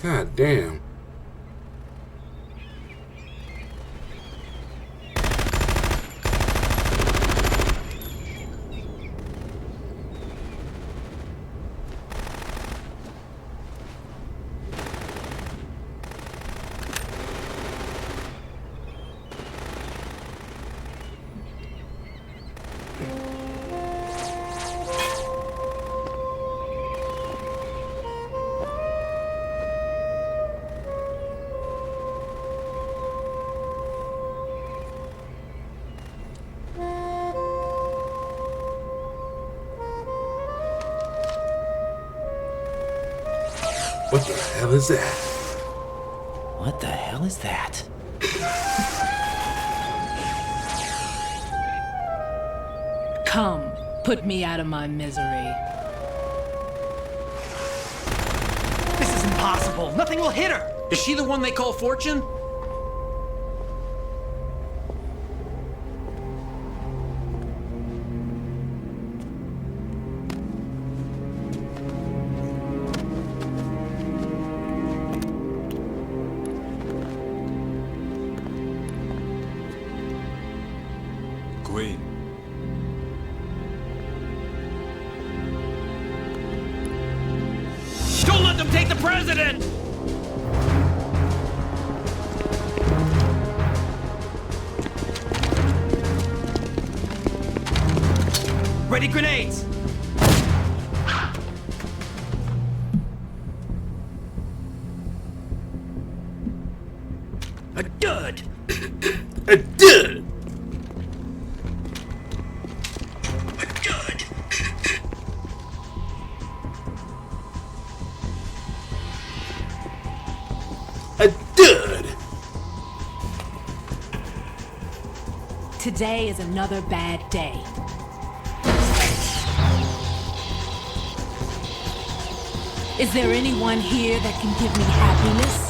God damn. What the hell is that? What the hell is that? Come, put me out of my misery. This is impossible. Nothing will hit her. Is she the one they call Fortune? Queen. Don't let them take the president! Ready grenades. A dud! A dude! A dud! Today is another bad day. Is there anyone here that can give me happiness?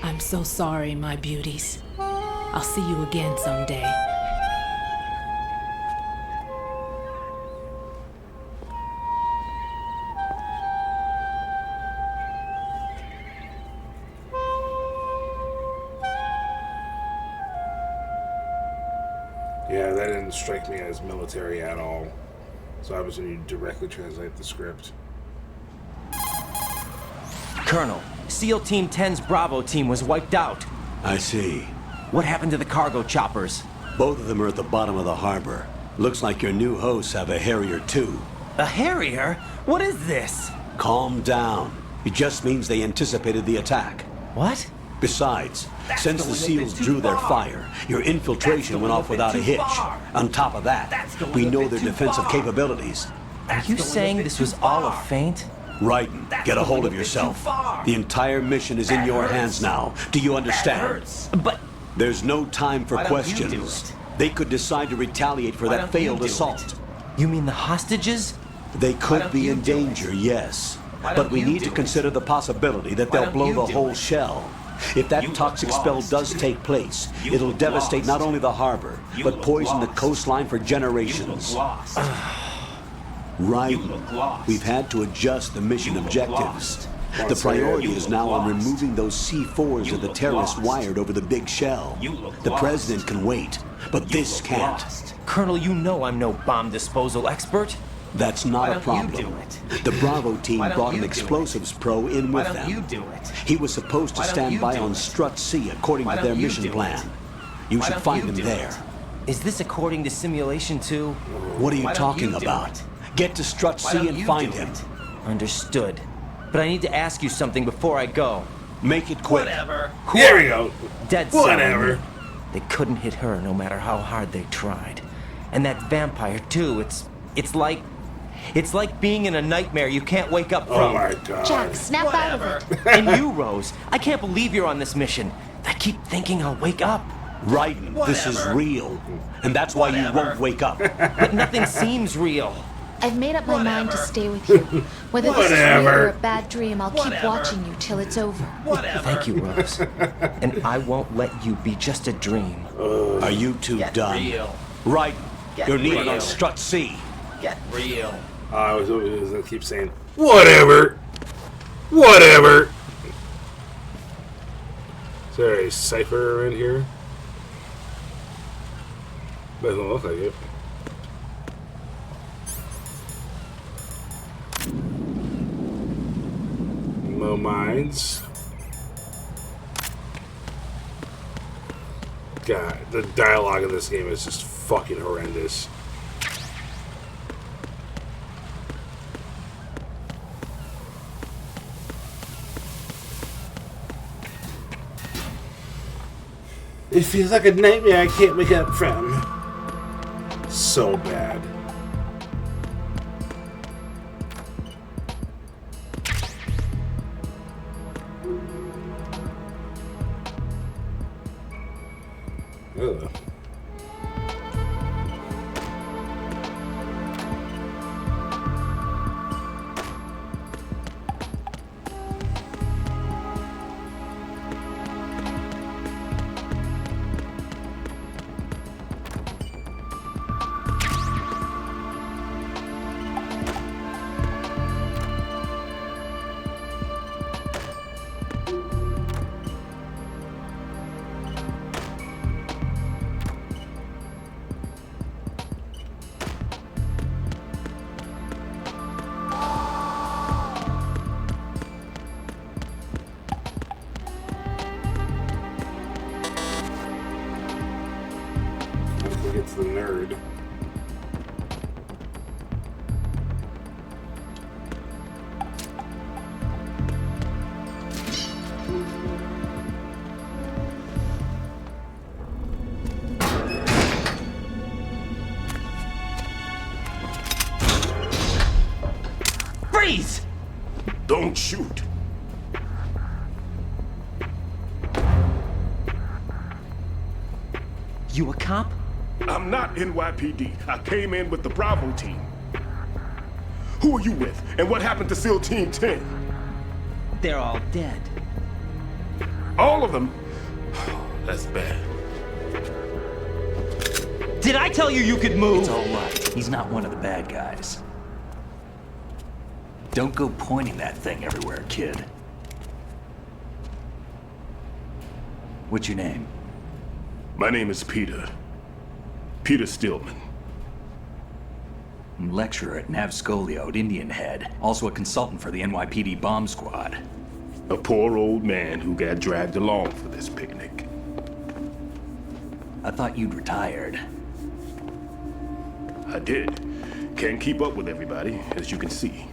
I'm so sorry, my beauties. I'll see you again someday. Yeah, that didn't strike me as military at all. So I was going to directly translate the script. Colonel, SEAL Team 10's Bravo team was wiped out. I see. What happened to the cargo choppers? Both of them are at the bottom of the harbor. Looks like your new hosts have a Harrier too. A Harrier? What is this? Calm down. It just means they anticipated the attack. What? Besides, since the SEALs drew their fire, your infiltration went off without a hitch. On top of that, we know their defensive capabilities. Are you saying this was all a feint? Raiden, get a hold of yourself. The entire mission is in your hands now. Do you understand? But There's no time for Why don't you do questions. it? They could decide to retaliate for Why that don't you failed do assault. it? You mean the hostages? They could don't be you in do danger, it? yes. Why But don't we you need do to it? consider the possibility that Why they'll don't blow you the do whole it? shell. If that You toxic look spell lost. does take place, You it'll look devastate lost. not only the harbor, You but look poison the lost. coastline for You look generations. lost. Right. You look lost. We've had to adjust the mission You look objectives. lost. The priority You is look now on lost. removing those C4s You that the look terrorists lost. wired over the big shell. You look The lost. president can wait, but this look can't. lost. Colonel, you know I'm no bomb disposal expert. That's Why not a don't problem. you do it? The Bravo team Why don't brought an you do explosives pro in Why with don't them. you do it? He was supposed to Why don't stand you by do on it? Strut C according Why to their don't you mission do plan. it? You Why should don't find you him do there. it? Is this according to simulation 2? What are you Why don't talking you do about? it? Get to Strut Why C don't and you find do him. it? Understood. But I need to ask you something before I go. Make it quick. Whatever. There we go. Dead set on Whatever. me. They couldn't hit her no matter how hard they tried. And that vampire too, it's like being in a nightmare you can't wake up Oh from. my god. Jack, snap out of it. And you, Rose, I can't believe you're on this mission. I keep thinking I'll wake up. Raiden, this is Whatever. real. And that's why you won't wake up. But nothing seems real. I've made up my mind to stay with you. Whether this is real Whatever. or a bad dream, I'll keep Whatever. watching you till it's over. Whatever. Thank you, Rose. And I won't let you be just a dream. Are you two Get done? real. Raiden, Get you're needed real. on Strut C. Get real. I was gonna keep saying, whatever. Whatever. Is there a cipher around here? Doesn't look like it. No mines. God, the dialogue in this game is just fucking horrendous. It feels like a nightmare I can't wake up from. So bad. Ugh. I think it's the nerd. Freeze! Don't shoot. You a cop? I'm not NYPD. I came in with the Bravo team. Who are you with? And what happened to SEAL Team 10? They're all dead. All of them? That's bad. Did I tell you you could move? It's all right. He's not one of the bad guys. Don't go pointing that thing everywhere, kid. What's your name? My name is Peter. Peter Stillman. I'm lecturer at Nav Scolio at Indian Head. Also a consultant for the NYPD bomb squad. A poor old man who got dragged along for this picnic. I thought you'd retired. I did. Can't keep up with everybody, as you can see.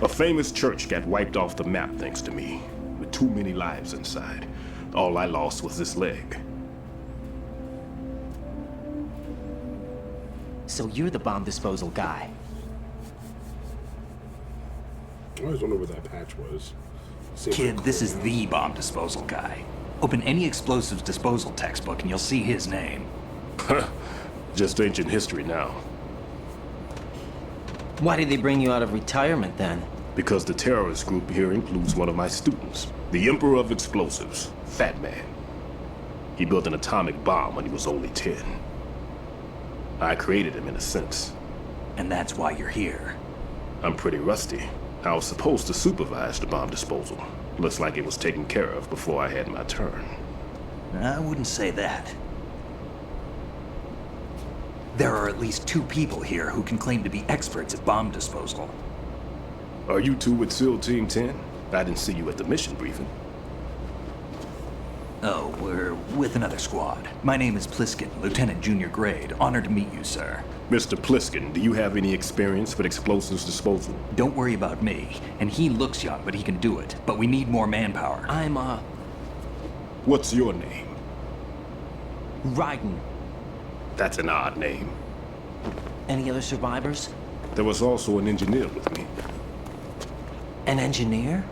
A famous church got wiped off the map thanks to me, with too many lives inside. All I lost was this leg. So you're the bomb disposal guy. I always wonder what that patch was. See if Kid, I- this is the bomb disposal guy. Open any explosives disposal textbook and you'll see his name. Just ancient history now. Why did they bring you out of retirement then? Because the terrorist group here includes one of my students, the Emperor of Explosives, Fat Man. He built an atomic bomb when he was only 10. I created him in a sense. And that's why you're here. I'm pretty rusty. I was supposed to supervise the bomb disposal. Looks like it was taken care of before I had my turn. I wouldn't say that. There are at least 2 people here who can claim to be experts at bomb disposal. Are you two with SEAL Team 10? I didn't see you at the mission briefing. Oh, we're with another squad. My name is Pliskin, Lieutenant Junior Grade. Honored to meet you, sir. Mr. Pliskin, do you have any experience with explosives disposal? Don't worry about me. And he looks young, but he can do it. But we need more manpower. I'm, What's your name? Raiden. That's an odd name. Any other survivors? There was also an engineer with me. An engineer?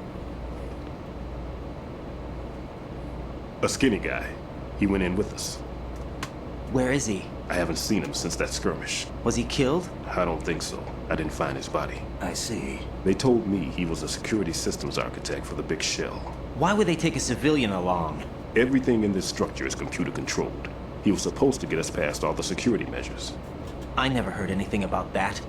A skinny guy. He went in with us. Where is he? I haven't seen him since that skirmish. Was he killed? I don't think so. I didn't find his body. I see. They told me he was a security systems architect for the Big Shell. Why would they take a civilian along? Everything in this structure is computer controlled. He was supposed to get us past all the security measures. I never heard anything about that.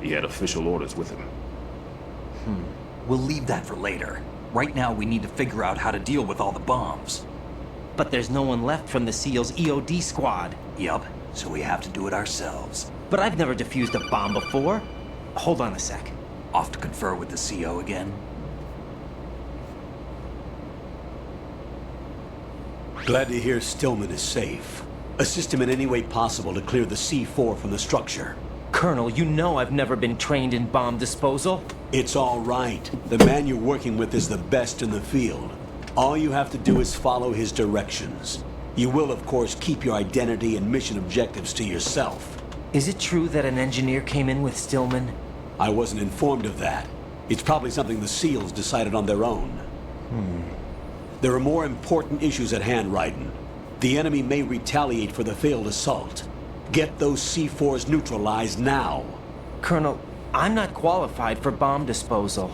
He had official orders with him. We'll leave that for later. Right now, we need to figure out how to deal with all the bombs. But there's no one left from the SEAL's EOD squad. Yup, so we have to do it ourselves. But I've never defused a bomb before. Hold on a sec. Off to confer with the CO again? Glad to hear Stillman is safe. Assist him in any way possible to clear the C4 from the structure. Colonel, you know I've never been trained in bomb disposal. It's all right. The man you're working with is the best in the field. All you have to do is follow his directions. You will, of course, keep your identity and mission objectives to yourself. Is it true that an engineer came in with Stillman? I wasn't informed of that. It's probably something the SEALs decided on their own. There are more important issues at hand, Raiden. The enemy may retaliate for the failed assault. Get those C4s neutralized now. Colonel, I'm not qualified for bomb disposal.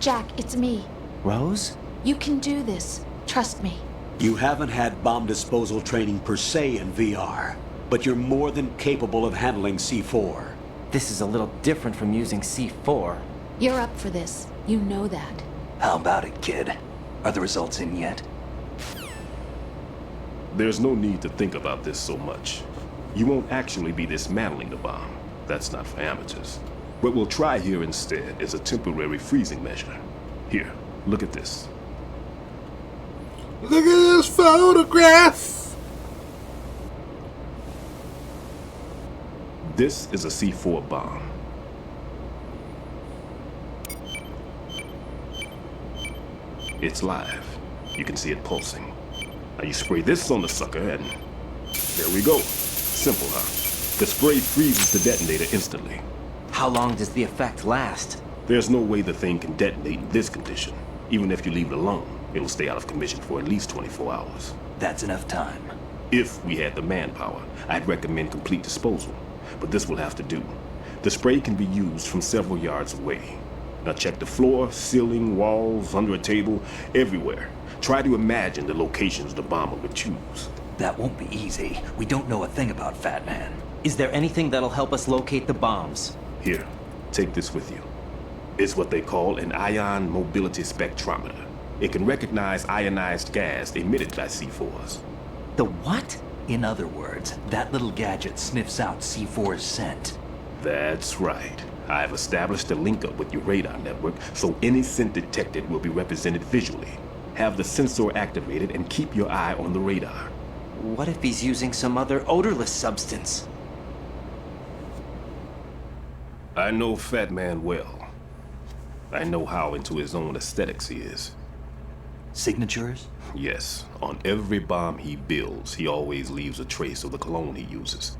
Jack, it's me. Rose? You can do this. Trust me. You haven't had bomb disposal training per se in VR, but you're more than capable of handling C4. This is a little different from using C4. You're up for this. You know that. How about it, kid? Are the results in yet? There's no need to think about this so much. You won't actually be dismantling the bomb. That's not for amateurs. What we'll try here instead is a temporary freezing measure. Here, look at this. Look at this photograph! This is a C4 bomb. It's live. You can see it pulsing. Now you spray this on the sucker and there we go. Simple, huh? The spray freezes the detonator instantly. How long does the effect last? There's no way the thing can detonate in this condition. Even if you leave it alone, it'll stay out of commission for at least 24 hours. That's enough time. If we had the manpower, I'd recommend complete disposal. But this will have to do. The spray can be used from several yards away. Now check the floor, ceiling, walls, under a table, everywhere. Try to imagine the locations the bomber would choose. That won't be easy. We don't know a thing about Fat Man. Is there anything that'll help us locate the bombs? Here, take this with you. It's what they call an ion mobility spectrometer. It can recognize ionized gas emitted by C4s. The what? In other words, that little gadget sniffs out C4's scent. That's right. I've established a link up with your radar network, so any scent detected will be represented visually. Have the sensor activated and keep your eye on the radar. What if he's using some other odorless substance? I know Fat Man well. I know how into his own aesthetics he is. Signatures? Yes, on every bomb he builds, he always leaves a trace of the cologne he uses.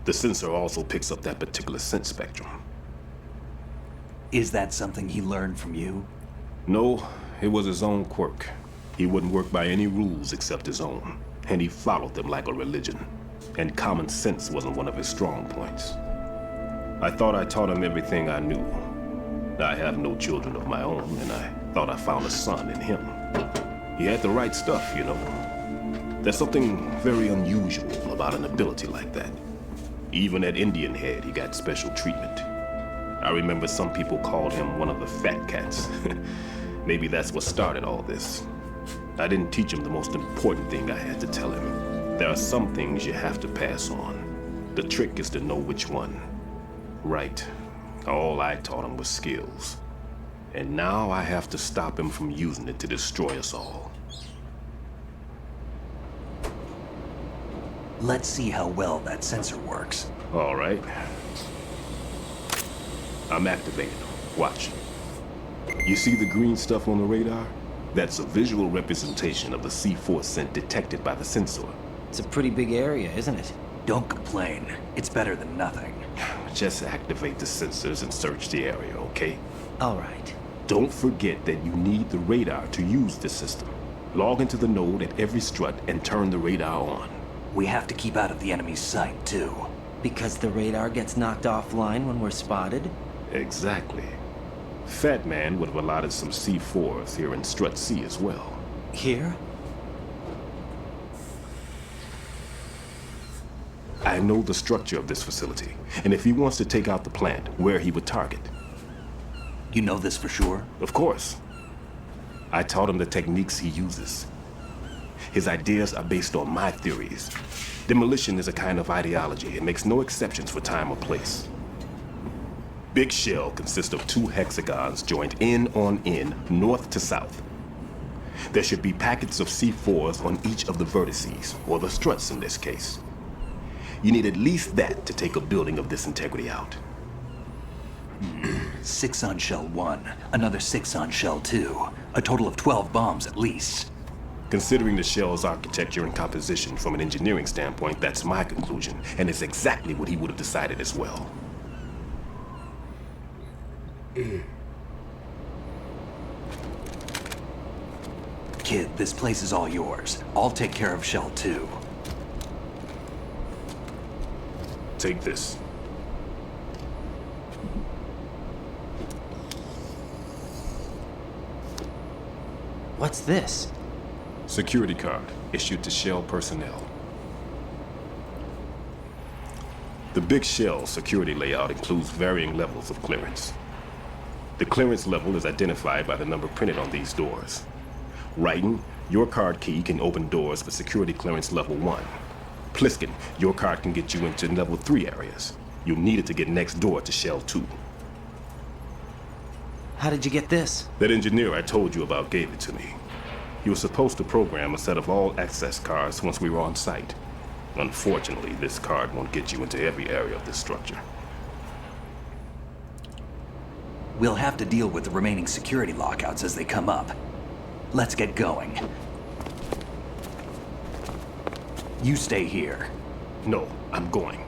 The sensor also picks up that particular scent spectrum. Is that something he learned from you? No, it was his own quirk. He wouldn't work by any rules except his own, and he followed them like a religion. And common sense wasn't one of his strong points. I thought I taught him everything I knew. I have no children of my own, and I thought I found a son in him. He had the right stuff, you know. There's something very unusual about an ability like that. Even at Indian Head, he got special treatment. I remember some people called him one of the fat cats. Maybe that's what started all this. I didn't teach him the most important thing I had to tell him. There are some things you have to pass on. The trick is to know which one. Right. All I taught him was skills. And now I have to stop him from using it to destroy us all. Let's see how well that sensor works. All right. I'm activating them. Watch. You see the green stuff on the radar? That's a visual representation of the C4 scent detected by the sensor. It's a pretty big area, isn't it? Don't complain. It's better than nothing. Just activate the sensors and search the area, okay? All right. Don't forget that you need the radar to use this system. Log into the node at every strut and turn the radar on. We have to keep out of the enemy's sight, too. Because the radar gets knocked offline when we're spotted? Exactly. Fat Man would have allotted some C4s here in Strut C as well. Here? I know the structure of this facility, and if he wants to take out the plant, where he would target. You know this for sure? Of course. I taught him the techniques he uses. His ideas are based on my theories. Demolition is a kind of ideology. It makes no exceptions for time or place. Big Shell consists of 2 hexagons joined end on end, north to south. There should be packets of C4s on each of the vertices, or the struts in this case. You need at least that to take a building of this integrity out. 6 on Shell 1, another 6 on Shell 2. A total of 12 bombs at least. Considering the shell's architecture and composition from an engineering standpoint, that's my conclusion, and it's exactly what he would have decided as well. Kid, this place is all yours. I'll take care of Shell 2. Take this. What's this? Security card issued to Shell personnel. The Big Shell security layout includes varying levels of clearance. The clearance level is identified by the number printed on these doors. Raiden, your card key can open doors for security clearance level 1. Pliskin, your card can get you into level 3 areas. You'll need it to get next door to Shell 2. How did you get this? That engineer I told you about gave it to me. He was supposed to program a set of all access cards once we were on site. Unfortunately, this card won't get you into every area of this structure. We'll have to deal with the remaining security lockouts as they come up. Let's get going. You stay here. No, I'm going.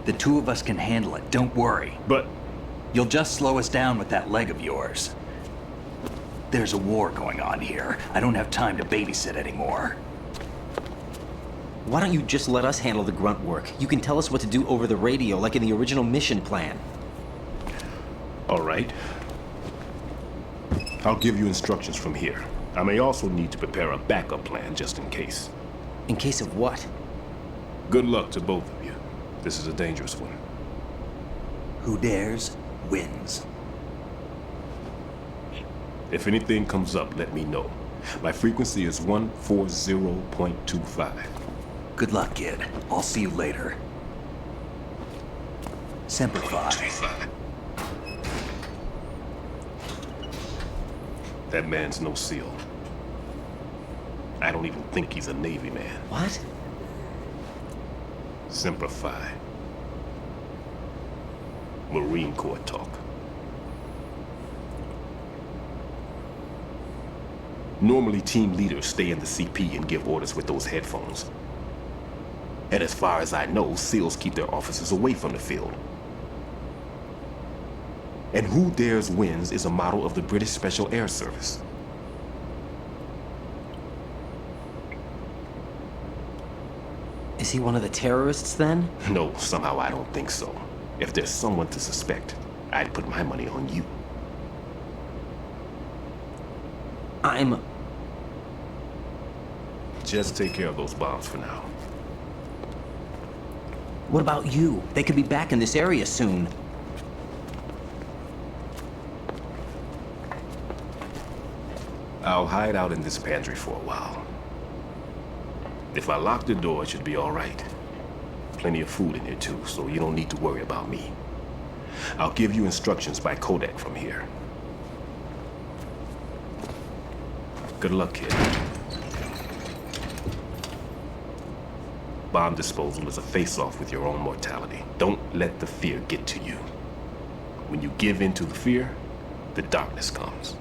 The 2 of us can handle it, don't worry. But You'll just slow us down with that leg of yours. There's a war going on here. I don't have time to babysit anymore. Why don't you just let us handle the grunt work? You can tell us what to do over the radio, like in the original mission plan. all right. I'll give you instructions from here. I may also need to prepare a backup plan just in case. In case of what? Good luck to both of you. This is a dangerous one. Who dares, wins. If anything comes up, let me know. My frequency is 140.25. Good luck, kid. I'll see you later. Semper Fi. That man's no SEAL. I don't even think he's a Navy man. What? Semper Fi. Marine Corps talk. Normally, team leaders stay in the CP and give orders with those headphones. And as far as I know, SEALs keep their officers away from the field. And Who Dares Wins is a model of the British Special Air Service. Is he one of the terrorists then? No, somehow I don't think so. If there's someone to suspect, I'd put my money on you. Just take care of those bombs for now. What about you? They could be back in this area soon. I'll hide out in this pantry for a while. If I lock the door, it should be all right. Plenty of food in here too, so you don't need to worry about me. I'll give you instructions by Kodak from here. Good luck, kid. bomb disposal is a face-off with your own mortality. Don't let the fear get to you. When you give in to the fear, the darkness comes.